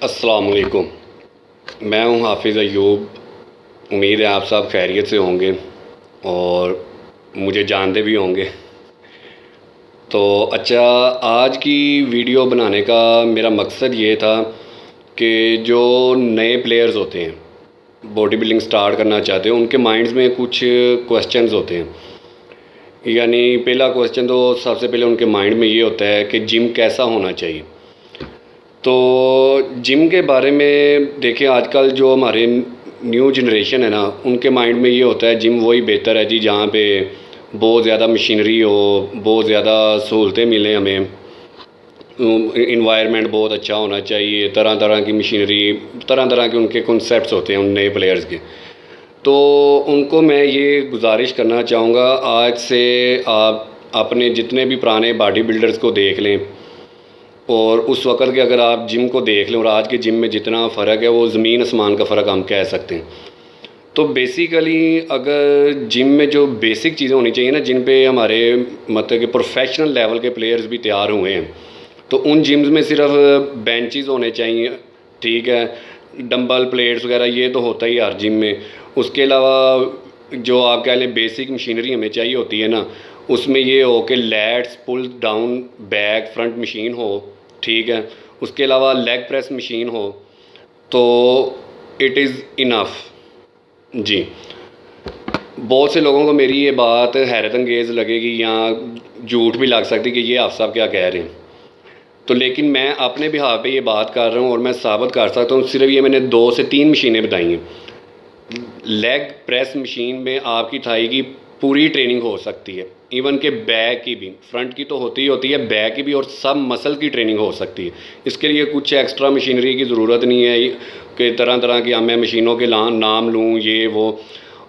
अस्सलाम वालेकुम। मैं हूं हाफिज़ अयूब। उम्मीद है आप सब खैरियत से होंगे और मुझे जानते भी होंगे। तो अच्छा, आज की वीडियो बनाने का मेरा मकसद ये था कि जो नए प्लेयर्स होते हैं, बॉडी बिल्डिंग स्टार्ट करना चाहते हैं, उनके माइंड्स में कुछ क्वेश्चंस होते हैं। यानी पहला क्वेश्चन तो सबसे पहले उनके माइंड में ये होता है कि जिम कैसा होना चाहिए। तो जिम के बारे में देखिए, आजकल जो हमारे न्यू जनरेशन है ना, उनके माइंड में ये होता है जिम वही बेहतर है जी, जहाँ पे बहुत ज़्यादा मशीनरी हो, बहुत ज़्यादा सहूलतें मिलें हमें, इन्वायरमेंट बहुत अच्छा होना चाहिए, तरह तरह की मशीनरी, तरह तरह के उनके कॉन्सेप्ट्स होते हैं उन नए प्लेयर्स के। तो उनको मैं ये गुजारिश करना चाहूँगा, आज से आप अपने जितने भी पुराने बॉडी बिल्डर्स को देख लें और उस वक़्त के अगर आप जिम को देख लें और आज के जिम में जितना फ़र्क है वो ज़मीन आसमान का फ़र्क हम कह सकते हैं। तो बेसिकली अगर जिम में जो बेसिक चीज़ें होनी चाहिए ना, जिन पे हमारे मतलब कि प्रोफेशनल लेवल के प्लेयर्स भी तैयार हुए हैं, तो उन जिम्स में सिर्फ बेंचेस होने चाहिए, ठीक है, डंबल प्लेट्स वगैरह ये तो होता ही हर जिम में। उसके अलावा जो आप कह लें बेसिक मशीनरी हमें चाहिए होती है ना, उसमें ये हो कि let's pull down back front machine हो, ठीक है, उसके अलावा लेग प्रेस मशीन हो, तो इट इज़ इनफ जी। बहुत से लोगों को मेरी ये बात हैरत अंगेज़ लगेगी या झूठ भी लग सकती कि ये आप साहब क्या कह रहे हैं, तो लेकिन मैं अपने बिहाफ पे ये बात कर रहा हूँ और मैं साबित कर सकता हूँ। सिर्फ ये मैंने 2 से 3 मशीनें बताई हैं। लेग प्रेस मशीन में आपकी थाई की पूरी ट्रेनिंग हो सकती है, इवन के बैक की भी, फ्रंट की तो होती ही होती है, बैक की भी, और सब मसल की ट्रेनिंग हो सकती है। इसके लिए कुछ एक्स्ट्रा मशीनरी की ज़रूरत नहीं है कि तरह तरह की मैं मशीनों के नाम लूँ ये वो।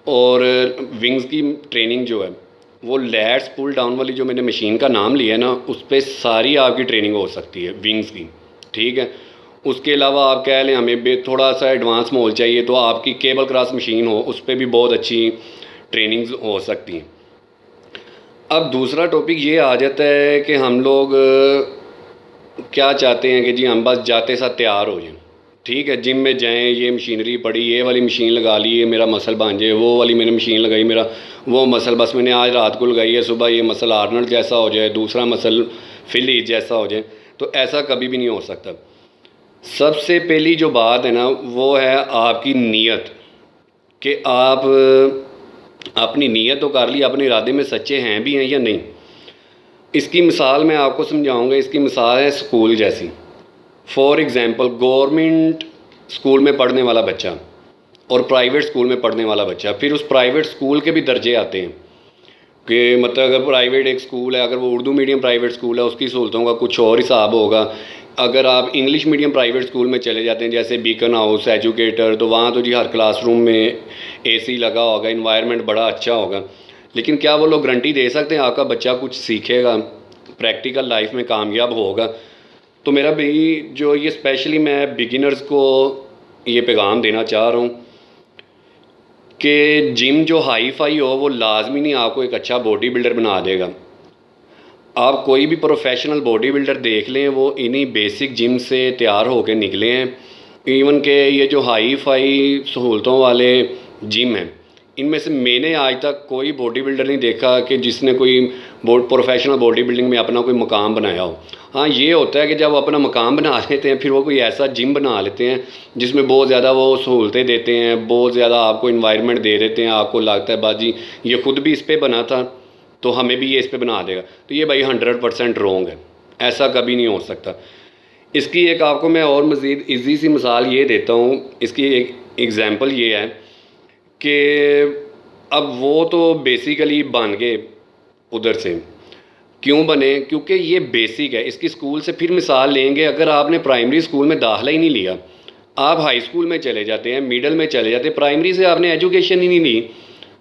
और विंग्स की ट्रेनिंग जो है वो लैट्स पुल डाउन वाली जो मैंने मशीन का नाम लिया है ना, उस पर सारी आपकी ट्रेनिंग हो सकती है विंग्स की, ठीक है। उसके अलावा आप कह लें हमें थोड़ा सा एडवांस मोल चाहिए, तो आपकी केबल क्रॉस मशीन हो, उस पर भी बहुत अच्छी ट्रेनिंग्स हो सकती हैं। अब दूसरा टॉपिक ये आ जाता है कि हम लोग क्या चाहते हैं कि जी हम बस जाते साथ तैयार हो जाएं, ठीक है, जिम में जाएं, ये मशीनरी पड़ी, ये वाली मशीन लगा ली, ये मेरा मसल बन जाए, वो वाली मैंने मशीन लगाई, मेरा वो मसल बस मैंने आज रात को लगाई है, सुबह ये मसल आर्नल्ड जैसा हो जाए, दूसरा मसल फिली जैसा हो जाए। तो ऐसा कभी भी नहीं हो सकता। सबसे पहली जो बात है ना वो है आपकी नीयत, कि आप अपनी नीयत तो कर ली, अपने इरादे में सच्चे हैं भी हैं या नहीं। इसकी मिसाल मैं आपको समझाऊंगा। इसकी मिसाल है स्कूल जैसी। फॉर एग्ज़ाम्पल, गवर्नमेंट स्कूल में पढ़ने वाला बच्चा और प्राइवेट स्कूल में पढ़ने वाला बच्चा, फिर उस प्राइवेट स्कूल के भी दर्जे आते हैं कि मतलब अगर प्राइवेट एक स्कूल है, अगर वो उर्दू मीडियम प्राइवेट स्कूल है, उसकी सहूलतों का कुछ और हिसाब होगा। अगर आप इंग्लिश मीडियम प्राइवेट स्कूल में चले जाते हैं, जैसे बीकन हाउस, एजुकेटर, तो वहाँ तो जी हर क्लासरूम में एसी लगा होगा, इन्वायरमेंट बड़ा अच्छा होगा। लेकिन क्या वो लोग गारंटी दे सकते हैं आपका बच्चा कुछ सीखेगा, प्रैक्टिकल लाइफ में कामयाब होगा? तो मेरा भाई जो ये स्पेशली मैं बिगिनर्स को ये पैगाम देना चाह रहा हूँ कि जिम जो हाई फाई हो वो लाजमी नहीं आपको एक अच्छा बॉडी बिल्डर बना देगा। आप कोई भी प्रोफेशनल बॉडी बिल्डर देख लें, वो इन्हीं बेसिक जिम से तैयार होकर निकले हैं। इवन के ये जो हाई फाई सहूलतों वाले जिम हैं, इनमें से मैंने आज तक कोई बॉडी बिल्डर नहीं देखा कि जिसने कोई प्रोफेशनल बॉडी बिल्डिंग में अपना कोई मकाम बनाया हो। हाँ, ये होता है कि जब वो अपना मकाम बना लेते हैं, फिर वो कोई ऐसा जिम बना लेते हैं जिसमें बहुत ज़्यादा वो सहूलतें देते हैं, बहुत ज़्यादा आपको इन्वायरमेंट दे देते हैं, आपको लगता है बाजी ये ख़ुद भी इस पर बना था तो हमें भी ये इस पर बना देगा। तो ये भाई 100% रॉन्ग है, ऐसा कभी नहीं हो सकता। इसकी एक आपको मैं और मज़ीद ईजी सी मिसाल ये देता हूँ। इसकी एक एग्ज़ाम्पल ये है कि अब वो तो बेसिकली बन गए उधर से, क्यों बने? क्योंकि ये बेसिक है। इसकी स्कूल से फिर मिसाल लेंगे, अगर आपने प्राइमरी स्कूल में दाखिला ही नहीं लिया, आप हाई स्कूल में चले जाते हैं, मिडल में चले जाते हैं, प्राइमरी से आपने एजुकेशन ही नहीं ली,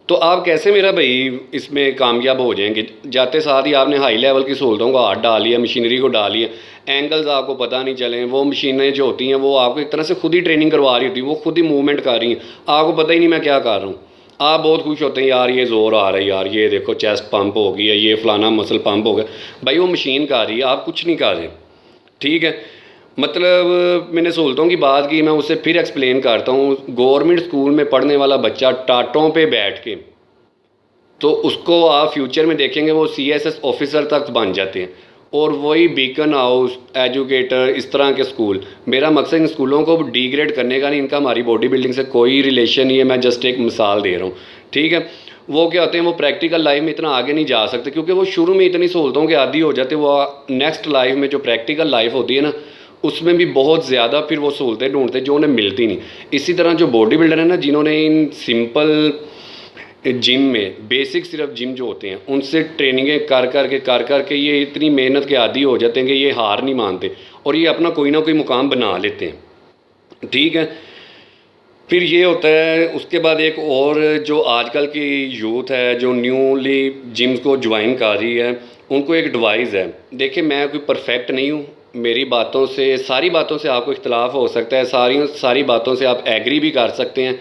तो आप कैसे मेरा भाई इसमें कामयाब हो जाएंगे? जाते साथ ही आपने हाई लेवल की सहूलतों को हाथ डाल लिया, मशीनरी को डाल लिया, एंगल्स आपको पता नहीं चले, वो मशीनें जो होती हैं वो आपको एक तरह से खुद ही ट्रेनिंग करवा रही होती है, वो खुद ही मूवमेंट कर रही हैं, आपको पता ही नहीं मैं क्या कर रहा हूँ। आप बहुत खुश होते हैं, यार ये ज़ोर आ रहा है, यार ये देखो चेस्ट पंप हो गई है, ये फ़लाना मसल पंप हो गया। भाई वो मशीन कर रही है, आप कुछ नहीं कर रहे, ठीक है। मतलब मैंने सहूलतों की बात की, मैं उसे फिर एक्सप्लेन करता हूँ। गवर्नमेंट स्कूल में पढ़ने वाला बच्चा टाटों पे बैठ के, तो उसको आप फ्यूचर में देखेंगे वो सीएसएस ऑफिसर तक बन जाते हैं। और वही बीकन हाउस, एजुकेटर, इस तरह के स्कूल, मेरा मकसद इन स्कूलों को डिग्रेड करने का नहीं, इनका हमारी बॉडी बिल्डिंग से कोई रिलेशन नहीं है, मैं जस्ट एक मिसाल दे रहा हूँ, ठीक है। वो क्या होते हैं, वो प्रैक्टिकल लाइफ में इतना आगे नहीं जा सकते क्योंकि वो शुरू में इतनी सहूलतों के आदी हो जाते हैं। वो नेक्स्ट लाइफ में जो प्रैक्टिकल लाइफ होती है ना, उसमें भी बहुत ज़्यादा फिर वो सहूलतें ढूंढते जो उन्हें मिलती नहीं। इसी तरह जो बॉडी बिल्डर है ना, जिन्होंने इन सिंपल जिम में बेसिक सिर्फ जिम जो होते हैं उनसे ट्रेनिंगें कर के ये इतनी मेहनत के आदी हो जाते हैं कि ये हार नहीं मानते और ये अपना कोई ना कोई मुकाम बना लेते हैं, ठीक है। फिर ये होता है उसके बाद एक और, जो आजकल की यूथ है जो न्यूली जिम्स को ज्वाइन कर रही है, उनको एक एडवाइस है। देखिए, मैं कोई परफेक्ट नहीं हूँ, मेरी बातों से, सारी बातों से आपको इख्तलाफ हो सकता है, सारी बातों से आप एग्री भी कर सकते हैं।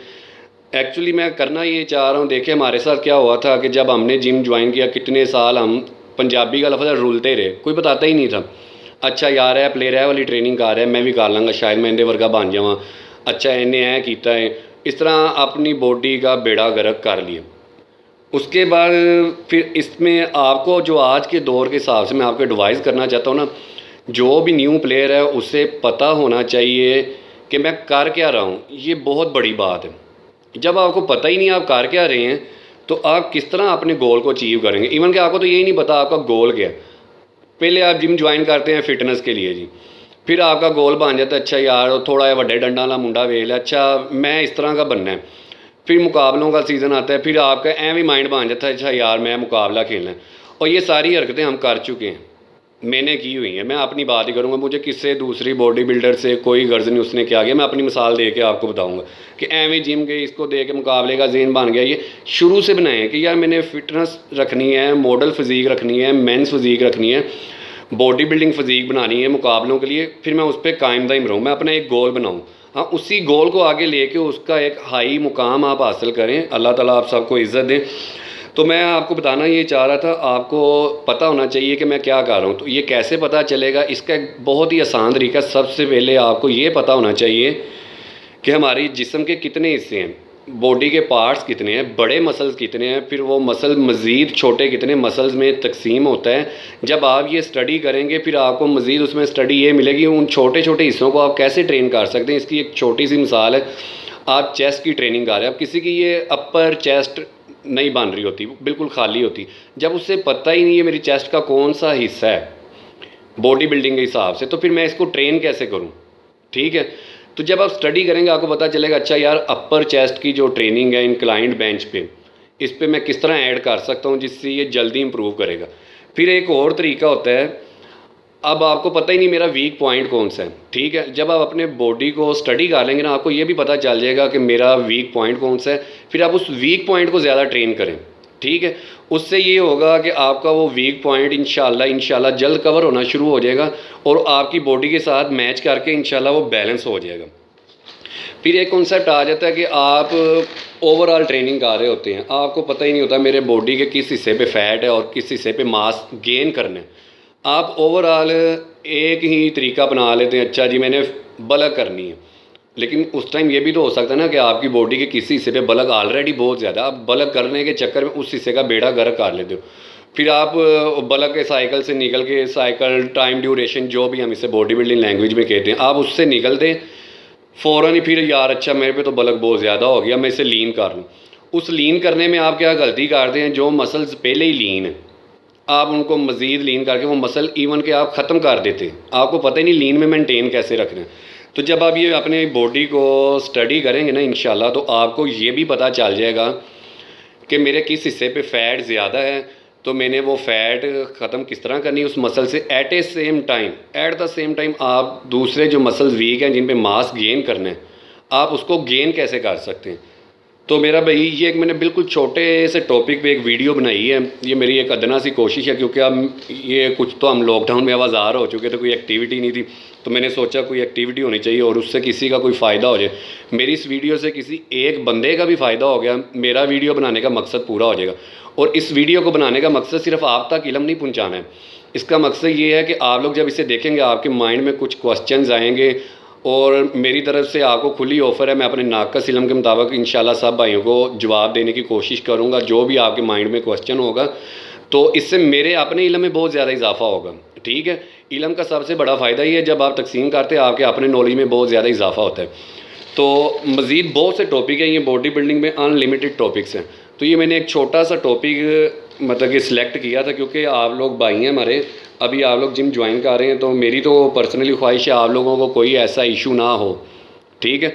एक्चुअली मैं करना ये चाह रहा हूँ, देखिए हमारे साथ क्या हुआ था कि जब हमने जिम ज्वाइन किया, कितने साल हम पंजाबी का लफ्ज़ रुलते रहे, कोई बताता ही नहीं था। अच्छा यार है प्लेयर है वाली ट्रेनिंग कर रहा है, मैं भी कर लाँगा, शायद मैं इंदे वर्गा बन जावा, अच्छा इन्हें है किया है, इस तरह अपनी बॉडी का बेड़ा गर्क कर लिया। उसके बाद फिर इसमें आपको जो आज के दौर के हिसाब से मैं आपको एडवाइस करना चाहता हूँ ना, जो भी न्यू प्लेयर है उसे पता होना चाहिए कि मैं कर क्या रहा हूँ। ये बहुत बड़ी बात है। जब आपको पता ही नहीं आप कर क्या रहे हैं, तो आप किस तरह अपने गोल को अचीव करेंगे। इवन कि आपको तो यही नहीं पता आपका गोल क्या है। पहले आप जिम ज्वाइन करते हैं फिटनेस के लिए जी, फिर आपका गोल बन जाता है, अच्छा यार थोड़ा बड़े डंडा वाला मुंडा वेख लिया, अच्छा मैं इस तरह का बनना है। फिर मुकाबलों का सीज़न आता है, फिर आपका एवं माइंड बन जाता है, अच्छा यार मैं मुकाबला खेलना है। और ये सारी हरकतें हम कर चुके हैं, मैंने की हुई है। मैं अपनी बात ही करूँगा, मुझे किससे दूसरी बॉडी बिल्डर से कोई गर्ज नहीं उसने क्या किया। मैं अपनी मिसाल दे के आपको बताऊँगा कि एवं जिम गए, इसको दे के मुकाबले का ज़हन बन गया। ये शुरू से बनाए कि यार मैंने फिटनेस रखनी है, मॉडल फिज़ीक रखनी है, मेंस फिज़ीक रखनी है, बॉडी बिल्डिंग फिज़ीक बनानी है मुकाबलों के लिए, फिर मैं उस पर कायम दायम रहूँ, मैं अपना एक गोल बनाऊँ। हाँ, उसी गोल को आगे लेके उसका एक हाई मुकाम आप हासिल करें, अल्लाह ताला आप सबको इज़्ज़त दें। तो मैं आपको बताना ये चाह रहा था, आपको पता होना चाहिए कि मैं क्या कर रहा हूँ। तो ये कैसे पता चलेगा, इसका एक बहुत ही आसान तरीका, सबसे पहले आपको ये पता होना चाहिए कि हमारी जिस्म के कितने हिस्से हैं, बॉडी के पार्ट्स कितने हैं, बड़े मसल्स कितने हैं, फिर वो मसल मज़ीद छोटे कितने मसल्स में तकसीम होता है। जब आप ये स्टडी करेंगे फिर आपको मज़ीद उसमें स्टडी ये मिलेगी उन छोटे छोटे हिस्सों को आप कैसे ट्रेन कर सकते हैं। इसकी एक छोटी सी मिसाल है, आप चेस्ट की ट्रेनिंग कर रहे हैं, अब किसी की ये अपर चेस्ट नहीं बन रही होती, बिल्कुल खाली होती, जब उससे पता ही नहीं है मेरी चेस्ट का कौन सा हिस्सा है बॉडी बिल्डिंग के हिसाब से, तो फिर मैं इसको ट्रेन कैसे करूँ, ठीक है। तो जब आप स्टडी करेंगे आपको पता चलेगा, अच्छा यार अपर चेस्ट की जो ट्रेनिंग है इंक्लाइंड बेंच पे, इस पे मैं किस तरह ऐड कर सकता हूँ जिससे ये जल्दी इंप्रूव करेगा। फिर एक और तरीका होता है, अब आपको पता ही नहीं मेरा वीक पॉइंट कौन सा है, ठीक है। जब आप अपने बॉडी को स्टडी कर लेंगे ना, आपको ये भी पता चल जाएगा कि मेरा वीक पॉइंट कौन सा है। फिर आप उस वीक पॉइंट को ज़्यादा ट्रेन करें, ठीक है। उससे ये होगा कि आपका वो वीक पॉइंट इंशाल्लाह जल्द कवर होना शुरू हो जाएगा और आपकी बॉडी के साथ मैच करके इंशाल्लाह वो बैलेंस हो जाएगा। फिर एक कॉन्सेप्ट आ जाता है कि आप ओवरऑल ट्रेनिंग कर रहे होते हैं, आपको पता ही नहीं होता मेरे बॉडी के किस हिस्से पे फ़ैट है और किस हिस्से पे मास गेन करना है। आप ओवरऑल एक ही तरीका अपना लेते हैं, अच्छा जी मैंने बल्क करनी है, लेकिन उस टाइम ये भी तो हो सकता है ना कि आपकी बॉडी के किसी हिस्से पे बल्क ऑलरेडी बहुत ज़्यादा, आप बल्क करने के चक्कर में उस हिस्से का बेड़ा गर्क कर लेते हो। फिर आप बल्क के साइकिल से निकल के, साइकिल टाइम ड्यूरेशन जो भी हम इसे बॉडी बिल्डिंग लैंग्वेज में कहते हैं, आप उससे निकलते फ़ौरन ही फिर यार अच्छा मेरे पे तो बल्क बहुत ज़्यादा हो गया, मैं इसे लीन कर लूँ। उस लीन करने में आप क्या गलती करते हैं, जो मसल्स पहले ही लीन है आप उनको मज़ीद लीन करके वो मसल इवन के आप ख़त्म कर देते हैं, आपको पता ही नहीं लीन में मेंटेन कैसे रखना है। तो जब आप ये अपने बॉडी को स्टडी करेंगे ना इंशाल्लाह, तो आपको ये भी पता चल जाएगा कि मेरे किस हिस्से पे फ़ैट ज़्यादा है, तो मैंने वो फ़ैट ख़त्म किस तरह करनी है उस मसल से। एट द सेम टाइम आप दूसरे जो मसल्स वीक हैं जिन पे मास गेन करना है, आप उसको गेन कैसे कर सकते हैं। तो मेरा भाई ये एक मैंने बिल्कुल छोटे से टॉपिक पे एक वीडियो बनाई है, ये मेरी एक अदना सी कोशिश है, क्योंकि अब ये कुछ तो हम लॉकडाउन में आवाज़ार हो चुके थे, कोई एक्टिविटी नहीं थी, तो मैंने सोचा कोई एक्टिविटी होनी चाहिए और उससे किसी का कोई फ़ायदा हो जाए। मेरी इस वीडियो से किसी एक बंदे का भी फ़ायदा हो गया, मेरा वीडियो बनाने का मकसद पूरा हो जाएगा। और इस वीडियो को बनाने का मकसद सिर्फ आप तक इल्म नहीं पहुँचाना है, इसका मकसद ये है कि आप लोग जब इसे देखेंगे आपके माइंड में कुछ क्वेश्चंस आएंगे, और मेरी तरफ से आपको खुली ऑफ़र है, मैं अपने नाक़स इल्म के मुताबिक इंशाल्लाह सब भाइयों को जवाब देने की कोशिश करूँगा जो भी आपके माइंड में क्वेश्चन होगा। तो इससे मेरे अपने इल्म में बहुत ज़्यादा इजाफ़ा होगा। ठीक है, इल्म का सबसे बड़ा फ़ायदा ये है जब आप तकसीम करते हैं आपके अपने नॉलेज में बहुत ज़्यादा इजाफ़ा होता है। तो मज़ीद बहुत से टॉपिक हैं, ये बॉडी बिल्डिंग में अनलिमिटेड टॉपिक्स हैं। तो ये मैंने एक छोटा सा टॉपिक मतलब कि सिलेक्ट किया था, क्योंकि आप लोग भाई हैं हमारे, अभी आप लोग जिम ज्वाइन कर रहे हैं, तो मेरी तो पर्सनली ख्वाहिश है आप लोगों को कोई ऐसा इशू ना हो। ठीक है,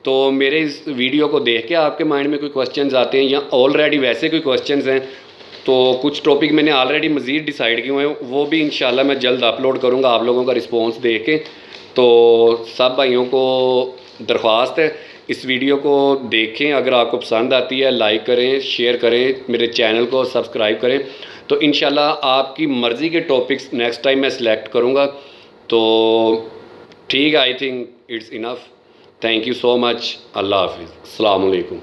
तो मेरे इस वीडियो को देख के आपके माइंड में कोई क्वेश्चंस आते हैं या ऑलरेडी वैसे कोई क्वेश्चंस हैं, तो कुछ टॉपिक मैंने ऑलरेडी मज़ीद डिसाइड किए हुए हैं, वो भी इंशाल्लाह मैं जल्द अपलोड करूँगा आप लोगों का रिस्पॉन्स देख के। तो सब भाइयों को दरख्वास्त है इस वीडियो को देखें, अगर आपको पसंद आती है लाइक करें, शेयर करें, मेरे चैनल को सब्सक्राइब करें। तो इंशाल्लाह आपकी मर्ज़ी के टॉपिक्स नेक्स्ट टाइम मैं सिलेक्ट करूँगा। तो ठीक है, I think it's enough. Thank you so much. अल्लाह हाफिज़। अस्सलाम वालेकुम।